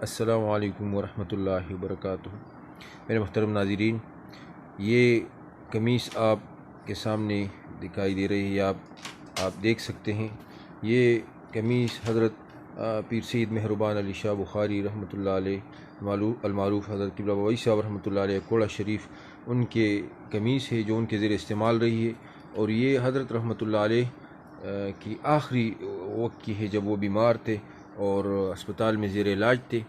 السلام علیکم ورحمۃ اللہ وبرکاتہ۔ میرے محترم ناظرین، یہ قمیص آپ کے سامنے دکھائی دے رہی ہے، آپ دیکھ سکتے ہیں۔ یہ قمیص حضرت پیر سید مہربان علی شاہ بخاری رحمۃ اللہ علیہ المعروف حضرت قبلہ بابئی صاحب رحمۃ اللہ علیہ کوڑا شریف ان کے قمیص ہے جو ان کے زیر استعمال رہی ہے، اور یہ حضرت رحمۃ اللہ علیہ کی آخری وقت کی ہے جب وہ بیمار تھے اور اسپتال میں زیر علاج تھے،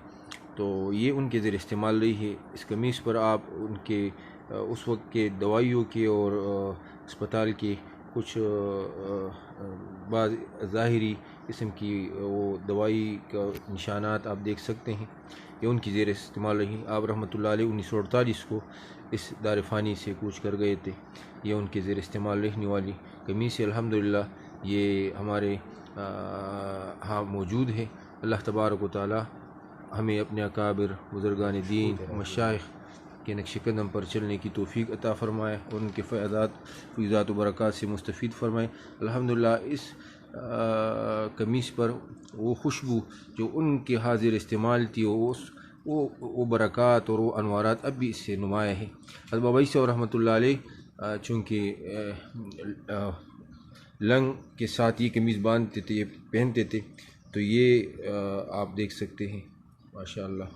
تو یہ ان کے زیر استعمال رہی ہے۔ اس قمیص پر آپ ان کے اس وقت کے دوائیوں کے اور اسپتال کے کچھ بعض ظاہری قسم کی وہ دوائی کا نشانات آپ دیکھ سکتے ہیں۔ یہ ان کی زیر استعمال رہی۔ آپ رحمۃ اللہ علیہ 1948 کو اس دار فانی سے کوچ کر گئے تھے۔ یہ ان کے زیر استعمال رہنے والی قمیص ہے۔ الحمدللہ یہ ہمارے ہاں موجود ہے۔ اللہ تبارک و تعالی ہمیں اپنے اکابر بزرگان دین مشائخ کے نقش قدم پر چلنے کی توفیق عطا فرمائے اور ان کے فیضات و برکات سے مستفید فرمائے۔ الحمدللہ اس قمیص پر وہ خوشبو جو ان کے حاضر استعمال تھی، وہ برکات اور وہ انوارات اب بھی اس سے نمایاں ہے۔ حضرت بابئی صاحب رحمۃ اللہ علیہ چونکہ لنگ کے ساتھ یہ قمیص باندھتے تھے، یہ پہنتے تھے، تو یہ آپ دیکھ سکتے ہیں ماشاء اللہ۔